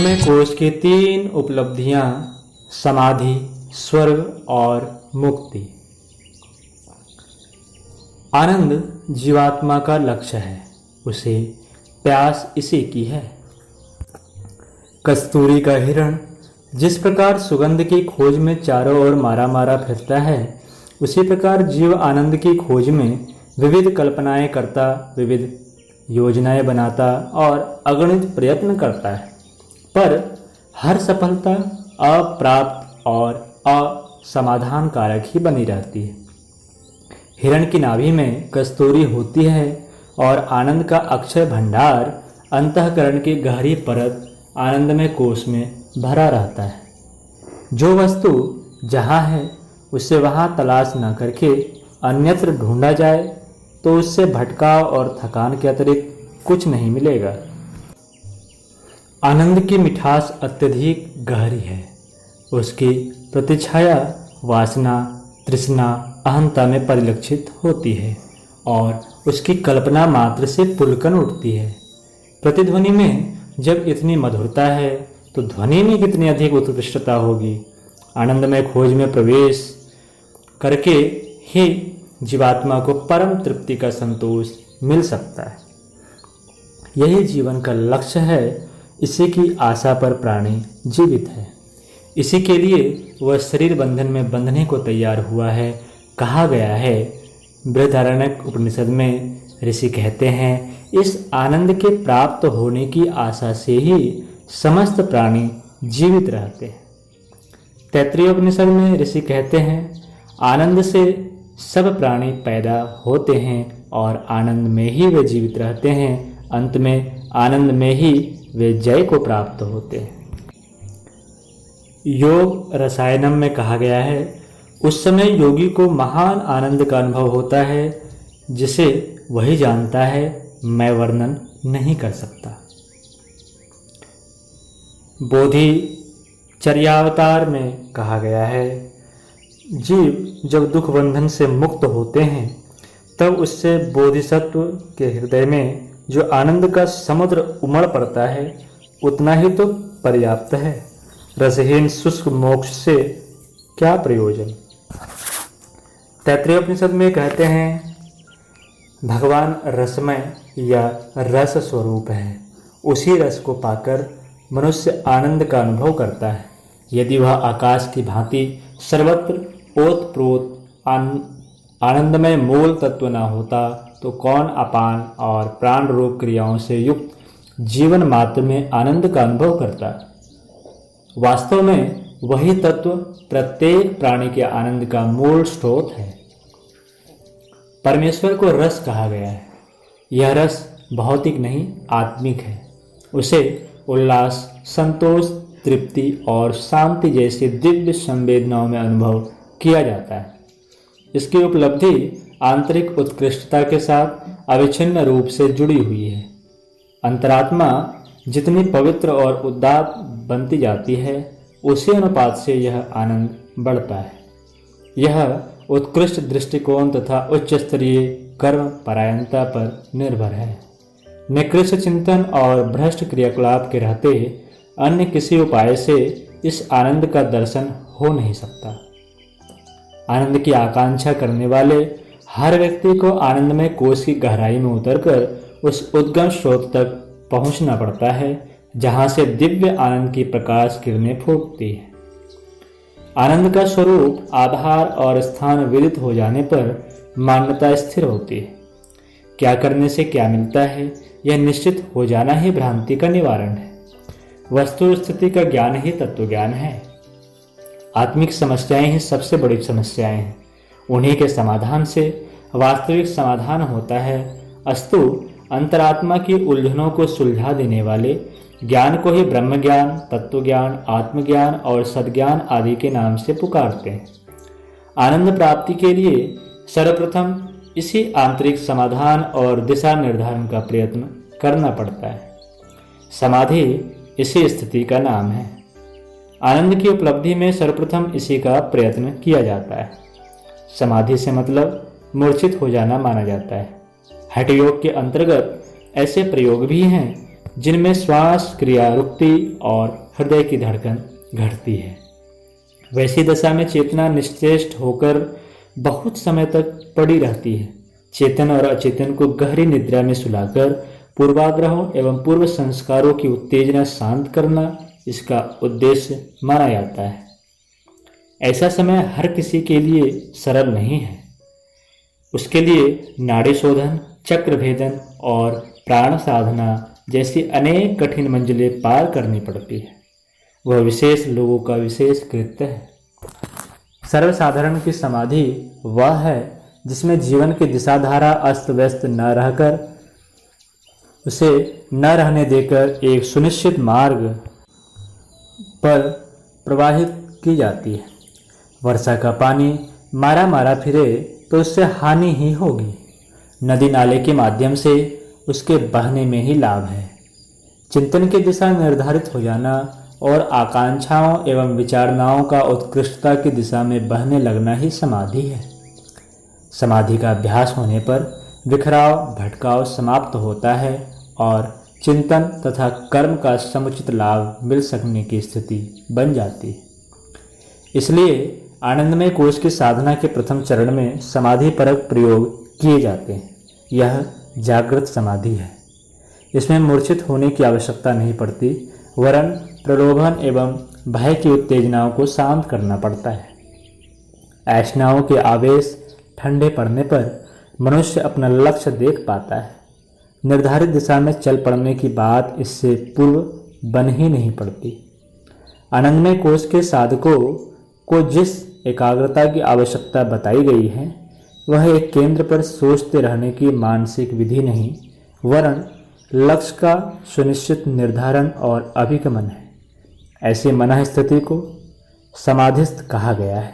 आनंदमय कोश की 3 उपलब्धियां समाधि, स्वर्ग और मुक्ति। आनंद जीवात्मा का लक्ष्य है, उसे प्यास इसी की है। कस्तूरी का हिरण जिस प्रकार सुगंध की खोज में चारों ओर मारा मारा फिरता है, उसी प्रकार जीव आनंद की खोज में विविध कल्पनाएं करता, विविध योजनाएं बनाता और अगणित प्रयत्न करता है, पर हर सफलता अप्राप्त और असमाधान कारक ही बनी रहती है। हिरण की नाभि में कस्तूरी होती है और आनंद का अक्षय भंडार अंतःकरण की गहरी परत आनंदमय कोश में भरा रहता है। जो वस्तु जहाँ है उसे वहाँ तलाश न करके अन्यत्र ढूंढा जाए तो उससे भटकाव और थकान के अतिरिक्त कुछ नहीं मिलेगा। आनंद की मिठास अत्यधिक गहरी है। उसकी प्रतिछाया वासना, तृष्णा, अहंता में परिलक्षित होती है और उसकी कल्पना मात्र से पुलकन उठती है। प्रतिध्वनि में जब इतनी मधुरता है तो ध्वनि में कितनी अधिक उत्कृष्टता होगी। आनंदमय खोज में प्रवेश करके ही जीवात्मा को परम तृप्ति का संतोष मिल सकता है। यही जीवन का लक्ष्य है। इसी की आशा पर प्राणी जीवित है। इसी के लिए वह शरीर बंधन में बंधने को तैयार हुआ है। कहा गया है, बृहदारण्यक उपनिषद में ऋषि कहते हैं, इस आनंद के प्राप्त होने की आशा से ही समस्त प्राणी जीवित रहते हैं। तैत्तिरीय उपनिषद में ऋषि कहते हैं, आनंद से सब प्राणी पैदा होते हैं और आनंद में ही वे जीवित रहते हैं। अंत में आनंद में ही वे जय को प्राप्त होते हैं। योग रसायनम में कहा गया है, उस समय योगी को महान आनंद का अनुभव होता है जिसे वही जानता है, मैं वर्णन नहीं कर सकता। बोधि चर्यावतार में कहा गया है, जीव जब दुख बंधन से मुक्त होते हैं तब उससे बोधिसत्व के हृदय में जो आनंद का समुद्र उमड़ पड़ता है उतना ही तो पर्याप्त है। रसहीन शुष्क मोक्ष से क्या प्रयोजन। तैत्तिरीय उपनिषद में कहते हैं, भगवान रसमय या रस स्वरूप है। उसी रस को पाकर मनुष्य आनंद का अनुभव करता है। यदि वह आकाश की भांति सर्वत्र ओतप्रोत आनंदमय मूल तत्व न होता तो कौन अपान और प्राण रूप क्रियाओं से युक्त जीवन मात्र में आनंद का अनुभव करता। वास्तव में वही तत्व प्रत्येक प्राणी के आनंद का मूल स्रोत है। परमेश्वर को रस कहा गया है। यह रस भौतिक नहीं, आत्मिक है। उसे उल्लास, संतोष, तृप्ति और शांति जैसी दिव्य संवेदनाओं में अनुभव किया जाता है। इसकी उपलब्धि आंतरिक उत्कृष्टता के साथ अविच्छिन्न रूप से जुड़ी हुई है। अंतरात्मा जितनी पवित्र और उदात्त बनती जाती है, उसी अनुपात से यह आनंद बढ़ता है। यह उत्कृष्ट दृष्टिकोण तथा उच्च स्तरीय कर्म परायणता पर निर्भर है। निकृष्ट चिंतन और भ्रष्ट क्रियाकलाप के रहते अन्य किसी उपाय से इस आनंद का दर्शन हो नहीं सकता। आनंद की आकांक्षा करने वाले हर व्यक्ति को आनंदमय कोश की गहराई में उतरकर उस उद्गम स्रोत तक पहुंचना पड़ता है जहां से दिव्य आनंद की प्रकाश किरणें फूटती है। आनंद का स्वरूप, आधार और स्थान विदित हो जाने पर मान्यता स्थिर होती है। क्या करने से क्या मिलता है, यह निश्चित हो जाना ही भ्रांति का निवारण है। वस्तु स्थिति का ज्ञान ही तत्व ज्ञान है। आत्मिक समस्याएं ही सबसे बड़ी समस्याएं हैं। उन्हीं के समाधान से वास्तविक समाधान होता है। अस्तु अंतरात्मा की उलझनों को सुलझा देने वाले ज्ञान को ही ब्रह्म ज्ञान, तत्व ज्ञान, आत्मज्ञान और सद्ज्ञान आदि के नाम से पुकारते हैं। आनंद प्राप्ति के लिए सर्वप्रथम इसी आंतरिक समाधान और दिशा निर्धारण का प्रयत्न करना पड़ता है। समाधि इसी स्थिति का नाम है। आनंद की उपलब्धि में सर्वप्रथम इसी का प्रयत्न किया जाता है। समाधि से मतलब मूर्छित हो जाना माना जाता है। हठ योग के अंतर्गत ऐसे प्रयोग भी हैं जिनमें श्वास क्रिया रुकती और हृदय की धड़कन घटती है। वैसी दशा में चेतना निश्चेष्ट होकर बहुत समय तक पड़ी रहती है। चेतन और अचेतन को गहरी निद्रा में सुलाकर पूर्वाग्रहों एवं पूर्व संस्कारों की उत्तेजना शांत करना इसका उद्देश्य माना जाता है। ऐसा समय हर किसी के लिए सरल नहीं है। उसके लिए नाड़ी शोधन, चक्र भेदन और प्राण साधना जैसी अनेक कठिन मंजिलें पार करनी पड़ती है। वह विशेष लोगों का विशेष कृत्य है। सर्वसाधारण की समाधि वह है जिसमें जीवन की दिशाधारा अस्त व्यस्त न रहकर उसे न रहने देकर एक सुनिश्चित मार्ग पर प्रवाहित की जाती है। वर्षा का पानी मारा मारा फिरे तो उससे हानि ही होगी। नदी नाले के माध्यम से उसके बहने में ही लाभ है। चिंतन की दिशा निर्धारित हो जाना और आकांक्षाओं एवं विचारणाओं का उत्कृष्टता की दिशा में बहने लगना ही समाधि है। समाधि का अभ्यास होने पर बिखराव भटकाव समाप्त होता है और चिंतन तथा कर्म का समुचित लाभ मिल सकने की स्थिति बन जाती है। इसलिए आनंदमय कोश की साधना के प्रथम चरण में समाधि परक प्रयोग किए जाते हैं। यह जागृत समाधि है। इसमें मूर्छित होने की आवश्यकता नहीं पड़ती, वरन प्रलोभन एवं भय की उत्तेजनाओं को शांत करना पड़ता है। ऐषणाओं के आवेश ठंडे पड़ने पर मनुष्य अपना लक्ष्य देख पाता है। निर्धारित दिशा में चल पड़ने की बात इससे पूर्व बन ही नहीं पड़ती। आनंदमय कोश के साधकों को जिस एकाग्रता की आवश्यकता बताई गई है वह एक केंद्र पर सोचते रहने की मानसिक विधि नहीं, वरन लक्ष्य का सुनिश्चित निर्धारण और अभिगमन है। ऐसी मन स्थिति को समाधिस्थ कहा गया है।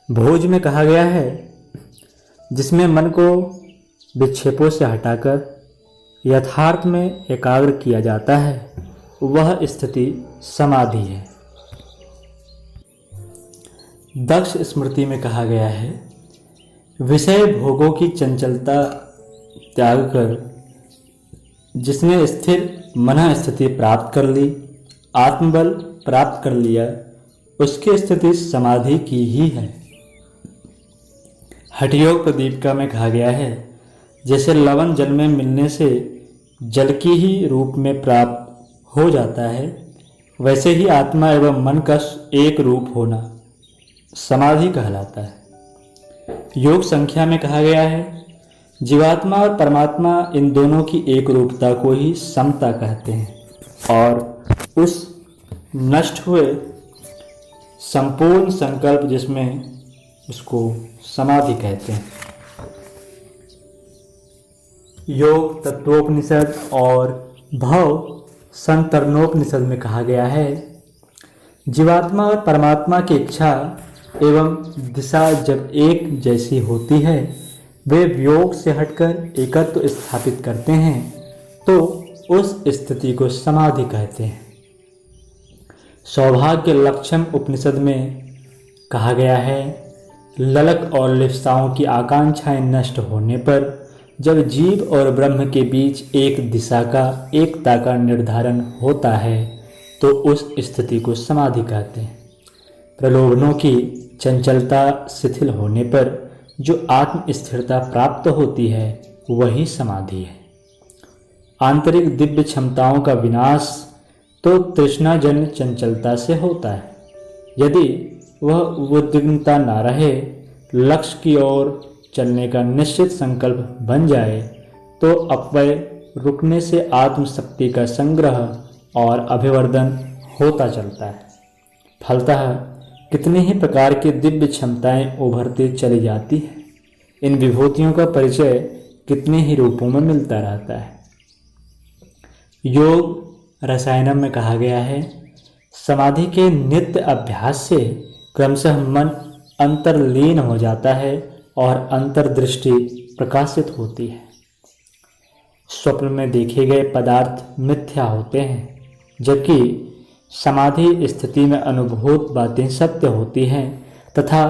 भोज में कहा गया है जिसमें मन को विक्षेपों से हटाकर यथार्थ में एकाग्र किया जाता है, वह स्थिति समाधि है। दक्ष स्मृति में कहा गया है, विषय भोगों की चंचलता त्याग कर जिसने स्थिर मन स्थिति प्राप्त कर ली, आत्मबल प्राप्त कर लिया, उसकी स्थिति समाधि की ही है। हठयोग प्रदीपिका में कहा गया है, जैसे लवण जल में मिलने से जल की ही रूप में प्राप्त हो जाता है, वैसे ही आत्मा एवं मन का एक रूप होना समाधि कहलाता है। योग संख्या में कहा गया है, जीवात्मा और परमात्मा इन दोनों की एक रूपता को ही समता कहते हैं और उस नष्ट हुए संपूर्ण संकल्प जिसमें उसको समाधि कहते हैं। योग तत्वोपनिषद और भव संतरणोपनिषद में कहा गया है, जीवात्मा और परमात्मा की इच्छा एवं दिशा जब एक जैसी होती है, वे वियोग से हटकर एकत्व स्थापित करते हैं, तो उस स्थिति को समाधि कहते हैं। सौभाग्य लक्षण उपनिषद में कहा गया है, ललक और लिप्साओं की आकांक्षाएं नष्ट होने पर जब जीव और ब्रह्म के बीच एक दिशा का एकता का निर्धारण होता है, तो उस स्थिति को समाधि कहते हैं। प्रलोभनों की चंचलता शिथिल होने पर जो आत्म स्थिरता प्राप्त होती है वही समाधि है। आंतरिक दिव्य क्षमताओं का विनाश तो तृष्णाजन्य चंचलता से होता है। यदि वह उद्विग्नता न रहे, लक्ष्य की ओर चलने का निश्चित संकल्प बन जाए, तो अपव्यय रुकने से आत्मशक्ति का संग्रह और अभिवर्धन होता चलता है। फलतः कितने ही प्रकार की दिव्य क्षमताएं उभरती चली जाती हैं। इन विभूतियों का परिचय कितने ही रूपों में मिलता रहता है। योग रसायनम में कहा गया है, समाधि के नित्य अभ्यास से क्रमशः मन अंतर्लीन हो जाता है और अंतर्दृष्टि प्रकाशित होती है। स्वप्न में देखे गए पदार्थ मिथ्या होते हैं, जबकि समाधि स्थिति में अनुभूत बातें सत्य होती हैं तथा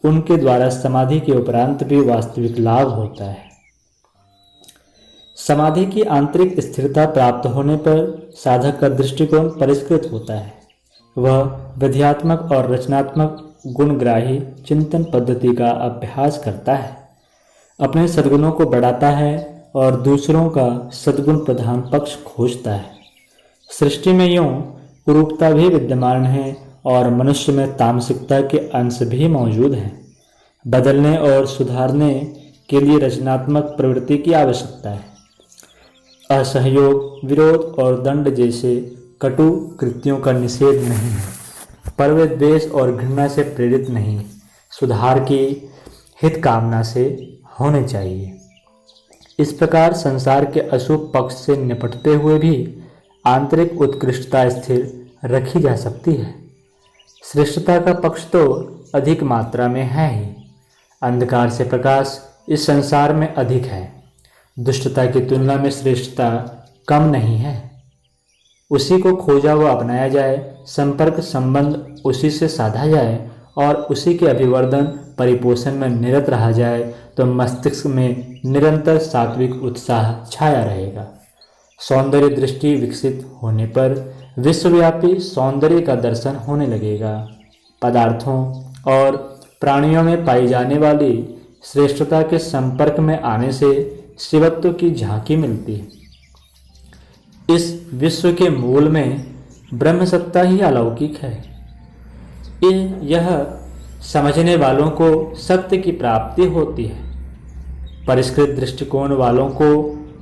उनके द्वारा समाधि के उपरांत भी वास्तविक लाभ होता है। समाधि की आंतरिक स्थिरता प्राप्त होने पर साधक का दृष्टिकोण परिष्कृत होता है। वह विध्यात्मक और रचनात्मक गुणग्राही चिंतन पद्धति का अभ्यास करता है, अपने सद्गुणों को बढ़ाता है और दूसरों का सद्गुण प्रधान पक्ष खोजता है। सृष्टि में यूं कुरूपता भी विद्यमान है और मनुष्य में तामसिकता के अंश भी मौजूद हैं। बदलने और सुधारने के लिए रचनात्मक प्रवृत्ति की आवश्यकता है। असहयोग, विरोध और दंड जैसे कटु कृत्यों का निषेध नहीं है, पर वे द्वेष और घृणा से प्रेरित नहीं, सुधार की हित कामना से होने चाहिए। इस प्रकार संसार के अशुभ पक्ष से निपटते हुए भी आंतरिक उत्कृष्टता स्थिर रखी जा सकती है। श्रेष्ठता का पक्ष तो अधिक मात्रा में है ही। अंधकार से प्रकाश इस संसार में अधिक है। दुष्टता की तुलना में श्रेष्ठता कम नहीं है। उसी को खोजा हुआ अपनाया जाए, संपर्क संबंध उसी से साधा जाए और उसी के अभिवर्धन परिपोषण में निरत रहा जाए तो मस्तिष्क में निरंतर सात्विक उत्साह छाया रहेगा। सौंदर्य दृष्टि विकसित होने पर विश्वव्यापी सौंदर्य का दर्शन होने लगेगा। पदार्थों और प्राणियों में पाई जाने वाली श्रेष्ठता के संपर्क में आने से शिवत्व की झांकी मिलती है। इस विश्व के मूल में ब्रह्म सत्ता ही अलौकिक है। यह समझने वालों को सत्य की प्राप्ति होती है। परिष्कृत दृष्टिकोण वालों को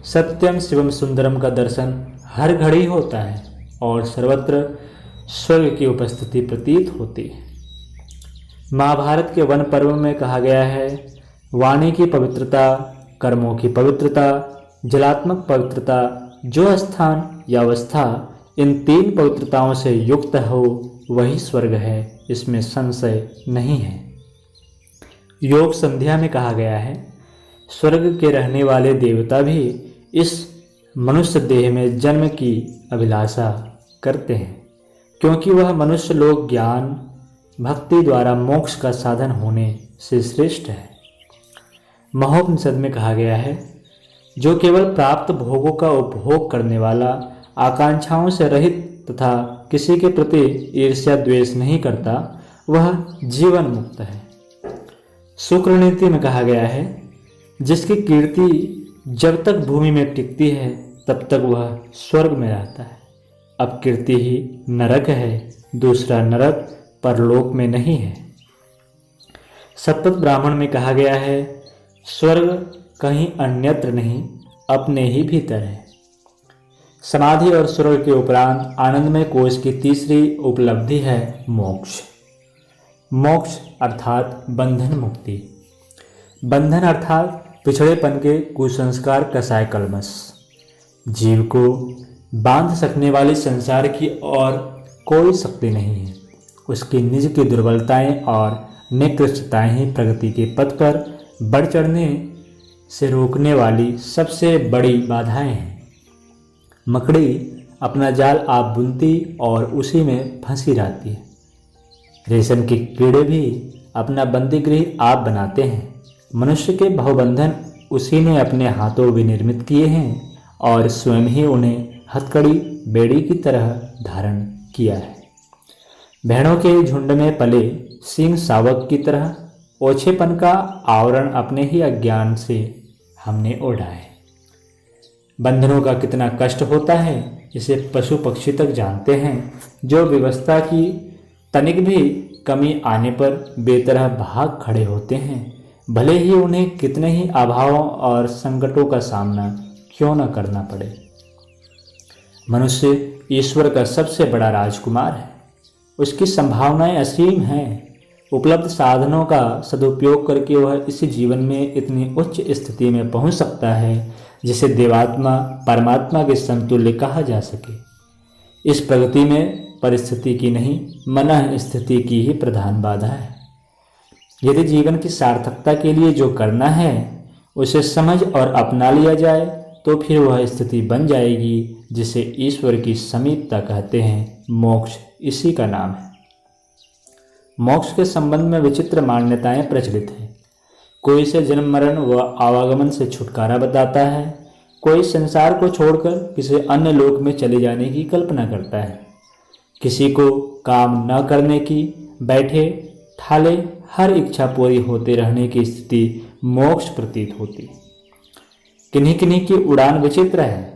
सत्यम शिवम सुंदरम का दर्शन हर घड़ी होता है और सर्वत्र स्वर्ग की उपस्थिति प्रतीत होती है। महाभारत के वन पर्व में कहा गया है, वाणी की पवित्रता, कर्मों की पवित्रता, जलात्मक पवित्रता, जो स्थान या अवस्था इन तीन पवित्रताओं से युक्त हो वही स्वर्ग है, इसमें संशय नहीं है। योग संध्या में कहा गया है, स्वर्ग के रहने वाले देवता भी इस मनुष्य देह में जन्म की अभिलाषा करते हैं, क्योंकि वह मनुष्य लोग ज्ञान भक्ति द्वारा मोक्ष का साधन होने से श्रेष्ठ है। महोपनिषद में कहा गया है, जो केवल प्राप्त भोगों का उपभोग करने वाला, आकांक्षाओं से रहित तथा किसी के प्रति ईर्ष्या द्वेष नहीं करता, वह जीवन मुक्त है। शुक्र नीति में कहा गया है, जिसकी कीर्ति जब तक भूमि में टिकती है तब तक वह स्वर्ग में रहता है। अब कीर्ति ही नरक है, दूसरा नरक परलोक में नहीं है। सतपथ ब्राह्मण में कहा गया है, स्वर्ग कहीं अन्यत्र नहीं, अपने ही भीतर है। समाधि और स्वर्ग के उपरांत आनंदमय कोश की तीसरी उपलब्धि है मोक्ष। मोक्ष अर्थात बंधन मुक्ति। बंधन अर्थात पिछड़ेपन के कुसंस्कार कसाय कलमश। जीव को बांध सकने वाली संसार की और कोई शक्ति नहीं है। उसकी निज की दुर्बलताएं और निकृष्टताएं ही प्रगति के पथ पर बढ़ चढ़ने से रोकने वाली सबसे बड़ी बाधाएं हैं। मकड़ी अपना जाल आप बुनती और उसी में फंसी रहती है। रेशम के कीड़े भी अपना बंदीगृह आप बनाते हैं। मनुष्य के भवबंधन उसी ने अपने हाथों विनिर्मित किए हैं और स्वयं ही उन्हें हथकड़ी बेड़ी की तरह धारण किया है। भेड़ों के झुंड में पले सिंह शावक की तरह ओछेपन का आवरण अपने ही अज्ञान से हमने ओढ़ा है। बंधनों का कितना कष्ट होता है इसे पशु पक्षी तक जानते हैं, जो व्यवस्था की तनिक भी कमी आने पर बेतरह भाग खड़े होते हैं, भले ही उन्हें कितने ही अभावों और संकटों का सामना क्यों न करना पड़े। मनुष्य ईश्वर का सबसे बड़ा राजकुमार है। उसकी संभावनाएं असीम हैं। उपलब्ध साधनों का सदुपयोग करके वह इसी जीवन में इतनी उच्च स्थिति में पहुंच सकता है जिसे देवात्मा परमात्मा के समतुल्य कहा जा सके। इस प्रगति में परिस्थिति की नहीं, मनः स्थिति की ही प्रधान बाधा है। यदि जीवन की सार्थकता के लिए जो करना है उसे समझ और अपना लिया जाए तो फिर वह स्थिति बन जाएगी जिसे ईश्वर की समीपता कहते हैं। मोक्ष इसी का नाम है। मोक्ष के संबंध में विचित्र मान्यताएं प्रचलित हैं। कोई इसे जन्म मरण व आवागमन से छुटकारा बताता है, कोई संसार को छोड़कर किसी अन्य लोक में चले जाने की कल्पना करता है। किसी को काम न करने की, बैठे ठाले हर इच्छा पूरी होते रहने की स्थिति मोक्ष प्रतीत होती। किन्हीं किन्हीं की उड़ान विचित्र है।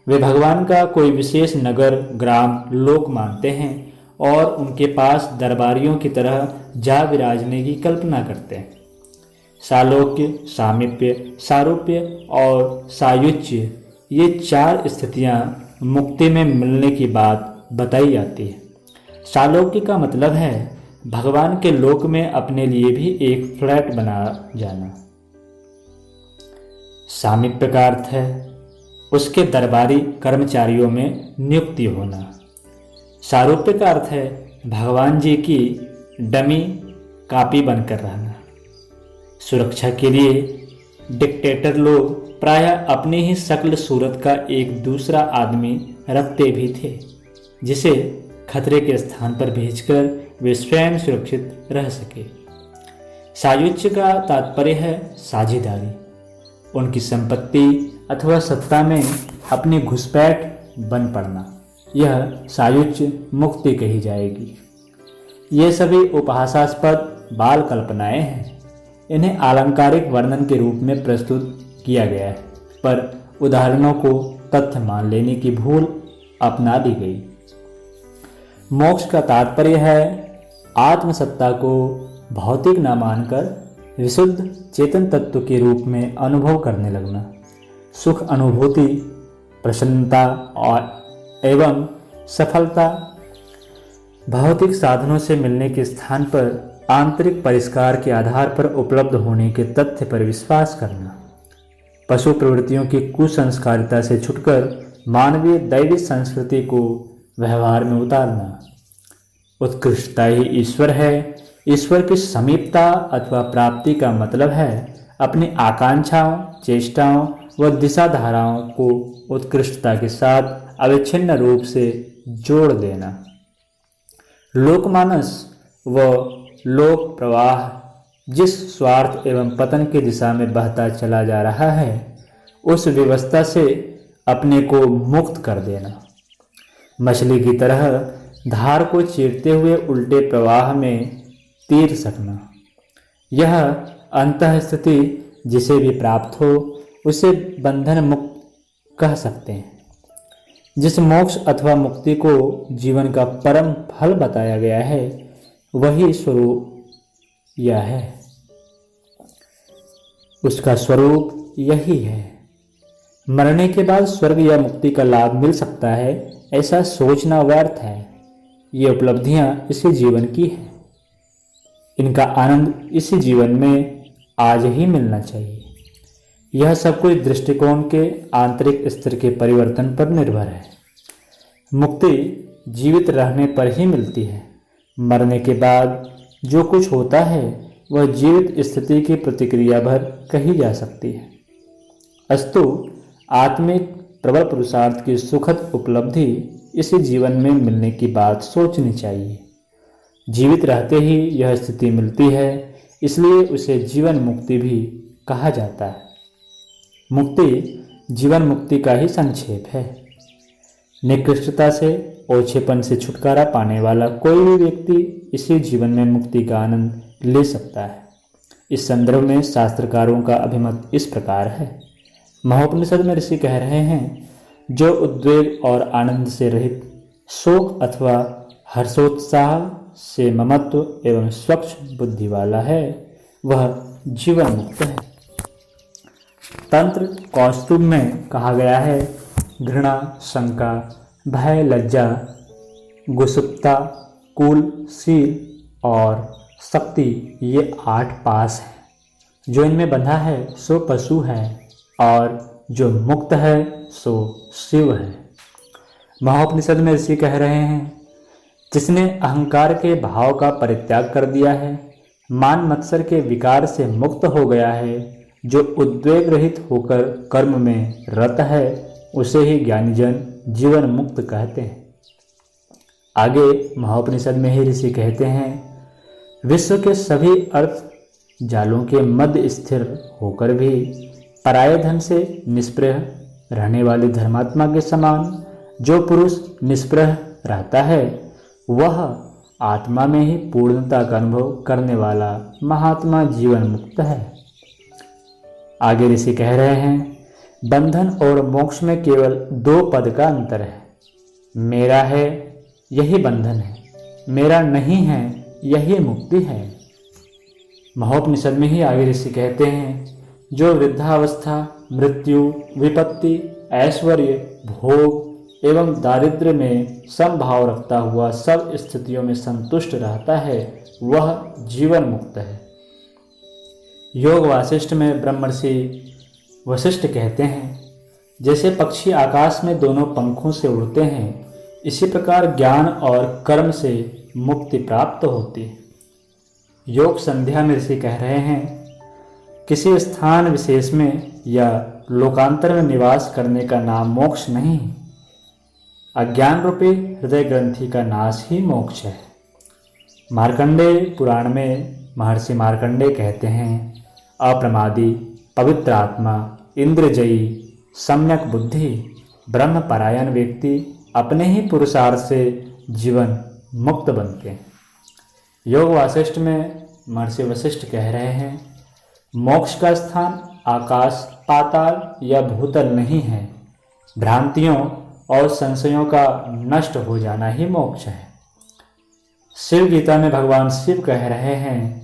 वे भगवान का कोई विशेष नगर, ग्राम, लोक मानते हैं और उनके पास दरबारियों की तरह जा विराजने की कल्पना करते हैं। सालोक्य, सामीप्य, सारूप्य और सायुज्य, ये 4 स्थितियां मुक्ति में मिलने की बात बताई जाती है। सालोक्य का मतलब है भगवान के लोक में अपने लिए भी एक फ्लैट बना जाना। सामीप्य का अर्थ है उसके दरबारी कर्मचारियों में नियुक्ति होना। सारूप्य का अर्थ है भगवान जी की डमी कापी बनकर रहना। सुरक्षा के लिए डिक्टेटर लोग प्रायः अपनी ही शक्ल सूरत का एक दूसरा आदमी रखते भी थे, जिसे खतरे के स्थान पर भेजकर वे स्वयं सुरक्षित रह सके। सायुज्य का तात्पर्य है साझेदारी। उनकी संपत्ति अथवा सत्ता में अपनी घुसपैठ बन पड़ना, यह सायुज्य मुक्ति कही जाएगी। ये सभी उपहासास्पद बाल कल्पनाएं हैं। इन्हें आलंकारिक वर्णन के रूप में प्रस्तुत किया गया है, पर उदाहरणों को तथ्य मान लेने की भूल अपना ली गई। मोक्ष का तात्पर्य है आत्मसत्ता को भौतिक न मानकर विशुद्ध चेतन तत्व के रूप में अनुभव करने लगना। सुख अनुभूति, प्रसन्नता और एवं सफलता भौतिक साधनों से मिलने के स्थान पर आंतरिक परिष्कार के आधार पर उपलब्ध होने के तथ्य पर विश्वास करना। पशु प्रवृत्तियों की कुसंस्कारिता से छुटकर मानवीय दैवी संस्कृति को व्यवहार में उतारना। उत्कृष्टता ही ईश्वर है। ईश्वर की समीपता अथवा प्राप्ति का मतलब है अपनी आकांक्षाओं, चेष्टाओं व दिशा धाराओं को उत्कृष्टता के साथ अविच्छिन्न रूप से जोड़ देना। लोकमानस व लोक प्रवाह जिस स्वार्थ एवं पतन की दिशा में बहता चला जा रहा है, उस व्यवस्था से अपने को मुक्त कर देना। मछली की तरह धार को चीरते हुए उल्टे प्रवाह में तीर सकना। यह अंतः स्थिति जिसे भी प्राप्त हो उसे बंधन मुक्त कह सकते हैं। जिस मोक्ष अथवा मुक्ति को जीवन का परम फल बताया गया है, वही स्वरूप यह है। उसका स्वरूप यही है। मरने के बाद स्वर्ग या मुक्ति का लाभ मिल सकता है, ऐसा सोचना व्यर्थ है। ये उपलब्धियां इसी जीवन की हैं। इनका आनंद इसी जीवन में आज ही मिलना चाहिए। यह सब कुछ दृष्टिकोण के आंतरिक स्तर के परिवर्तन पर निर्भर है। मुक्ति जीवित रहने पर ही मिलती है। मरने के बाद जो कुछ होता है वह जीवित स्थिति की प्रतिक्रिया भर कही जा सकती है। अस्तु आत्मिक प्रबल पुरुषार्थ की सुखद उपलब्धि इसी जीवन में मिलने की बात सोचनी चाहिए। जीवित रहते ही यह स्थिति मिलती है, इसलिए उसे जीवन मुक्ति भी कहा जाता है। मुक्ति जीवन मुक्ति का ही संक्षेप है। निकृष्टता से, ओछेपन से छुटकारा पाने वाला कोई भी व्यक्ति इसी जीवन में मुक्ति का आनंद ले सकता है। इस संदर्भ में शास्त्रकारों का अभिमत इस प्रकार है। महोपनिषद में ऋषि कह रहे हैं, जो उद्वेग और आनंद से रहित, शोक अथवा हर्षोत्साह से ममत्व एवं स्वच्छ बुद्धि वाला है, वह जीवन मुक्त है। तंत्र कौस्तुभ में कहा गया है, घृणा, शंका, भय, लज्जा, गुस्सुप्ता, कुल, शील और शक्ति, ये 8 पास हैं। जो इनमें बंधा है सो पशु है और जो मुक्त है सो शिव है। महोपनिषद में ऋषि कह रहे हैं, जिसने अहंकार के भाव का परित्याग कर दिया है, मान मत्सर के विकार से मुक्त हो गया है, जो उद्वेग रहित होकर कर्म में रत है, उसे ही ज्ञानीजन जीवन मुक्त कहते हैं। आगे महोपनिषद में ही ऋषि कहते हैं, विश्व के सभी अर्थ जालों के मध्य स्थिर होकर भी पराये धन से निष्प्रह, रहने वाली धर्मात्मा के समान जो पुरुष निष्प्रह रहता है वह आत्मा में ही पूर्णता का अनुभव करने वाला महात्मा जीवन मुक्त है। आगे ऋषि कह रहे हैं, बंधन और मोक्ष में केवल 2 पद का अंतर है। मेरा है यही बंधन है, मेरा नहीं है यही मुक्ति है। महोपनिषद में ही आगे ऋषि कहते हैं, जो वृद्धावस्था, मृत्यु, विपत्ति, ऐश्वर्य, भोग एवं दारिद्र्य में समभाव रखता हुआ सब स्थितियों में संतुष्ट रहता है वह जीवन मुक्त है। योग वासिष्ठ में ब्रह्मर्षि वशिष्ठ कहते हैं, जैसे पक्षी आकाश में दोनों पंखों से उड़ते हैं इसी प्रकार ज्ञान और कर्म से मुक्ति प्राप्त होती है। योग संध्या में ऋषि कह रहे हैं, किसी स्थान विशेष में या लोकांतर में निवास करने का नाम मोक्ष नहीं, अज्ञान रूपी हृदय ग्रंथि का नाश ही मोक्ष है। मार्कंडेय पुराण में महर्षि मार्कंडेय कहते हैं, अप्रमादी, पवित्र आत्मा, इंद्रजयी, सम्यक बुद्धि, ब्रह्मपरायण व्यक्ति अपने ही पुरुषार्थ से जीवन मुक्त बनते हैं। योग वासिष्ठ में महर्षि वशिष्ठ कह रहे हैं, मोक्ष का स्थान आकाश, पाताल या भूतल नहीं है, भ्रांतियों और संशयों का नष्ट हो जाना ही मोक्ष है। शिव गीता में भगवान शिव कह रहे हैं,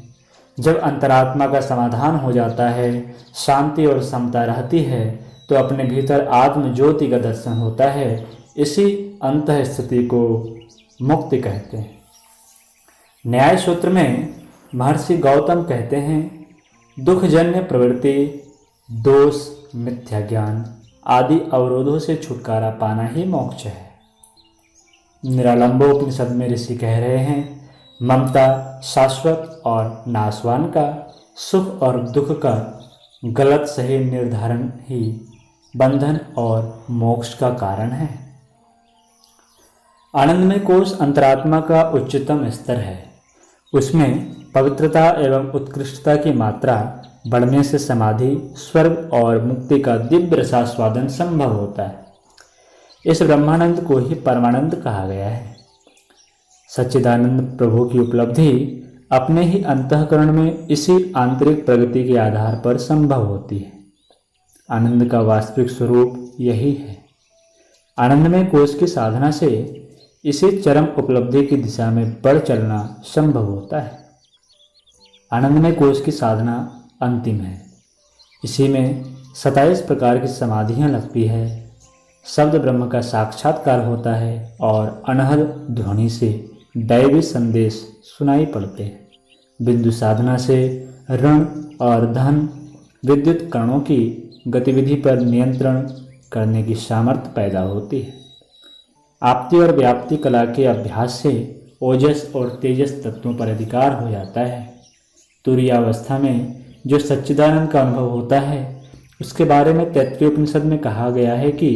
जब अंतरात्मा का समाधान हो जाता है, शांति और समता रहती है तो अपने भीतर आत्म ज्योति का दर्शन होता है। इसी अंतः स्थिति को मुक्ति कहते हैं। न्याय सूत्र में महर्षि गौतम कहते हैं, दुखजन्य प्रवृत्ति, दोष, मिथ्या ज्ञान आदि अवरोधों से छुटकारा पाना ही मोक्ष है। निरालंबोपनिषद में ऋषि कह रहे हैं, ममता शाश्वत और नाशवान का, सुख और दुख का गलत सही निर्धारण ही बंधन और मोक्ष का कारण है। आनंदमय कोश अंतरात्मा का उच्चतम स्तर है। उसमें पवित्रता एवं उत्कृष्टता की मात्रा बढ़ने से समाधि, स्वर्ग और मुक्ति का दिव्य रसास्वादन संभव होता है। इस ब्रह्मानंद को ही परमानंद कहा गया है। सच्चिदानंद प्रभु की उपलब्धि अपने ही अंतःकरण में इसी आंतरिक प्रगति के आधार पर संभव होती है। आनंद का वास्तविक स्वरूप यही है। आनंदमय कोश की साधना से इसी चरम उपलब्धि की दिशा में बढ़ चलना संभव होता है। आनंदमय कोश की साधना अंतिम है। इसी में 27 प्रकार की समाधियां लगती है। शब्द ब्रह्म का साक्षात्कार होता है और अनहद ध्वनि से दैवी संदेश सुनाई पड़ते हैं। बिंदु साधना से ऋण और धन, विद्युत कणों की गतिविधि पर नियंत्रण करने की सामर्थ्य पैदा होती है। आपती और व्याप्ति कला के अभ्यास से ओजस और तेजस तत्वों पर अधिकार हो जाता है। तुरीयावस्था में जो सच्चिदानंद का अनुभव होता है उसके बारे में तैत्तिरीय उपनिषद में कहा गया है कि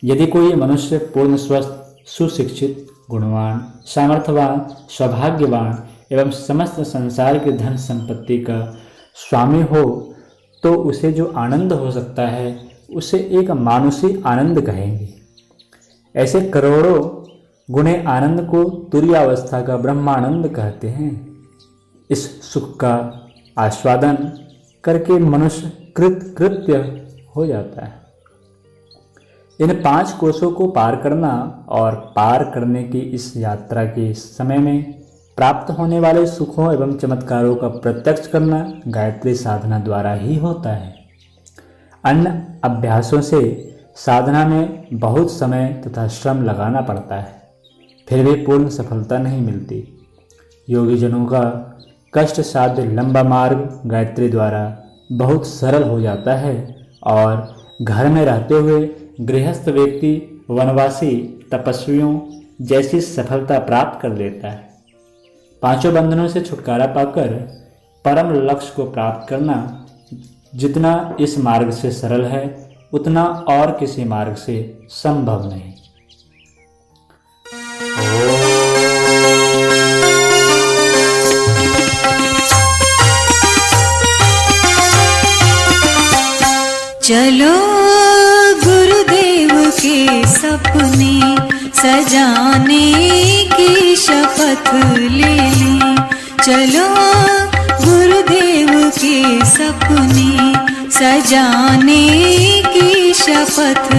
यदि कोई मनुष्य पूर्ण स्वस्थ, सुशिक्षित, गुणवान, सामर्थ्यवान, सौभाग्यवान एवं समस्त संसार के धन संपत्ति का स्वामी हो तो उसे जो आनंद हो सकता है उसे एक मानुषी आनंद कहेंगे। ऐसे करोड़ों गुणे आनंद को तुरीयावस्था का ब्रह्मानंद कहते हैं। इस सुख का आस्वादन करके मनुष्य कृत्य हो जाता है। इन 5 कोशों को पार करना और पार करने की इस यात्रा के समय में प्राप्त होने वाले सुखों एवं चमत्कारों का प्रत्यक्ष करना गायत्री साधना द्वारा ही होता है। अन्य अभ्यासों से साधना में बहुत समय तथा श्रम लगाना पड़ता है, फिर भी पूर्ण सफलता नहीं मिलती। योगी जनों का कष्ट साध्य लंबा मार्ग गायत्री द्वारा बहुत सरल हो जाता है और घर में रहते हुए गृहस्थ व्यक्ति वनवासी तपस्वियों जैसी सफलता प्राप्त कर लेता है। 5 बंधनों से छुटकारा पाकर परम लक्ष्य को प्राप्त करना जितना इस मार्ग से सरल है उतना और किसी मार्ग से संभव नहीं। चलो सजाने की शपथ ले ली। चलो गुरुदेव के सपने सजाने की शपथ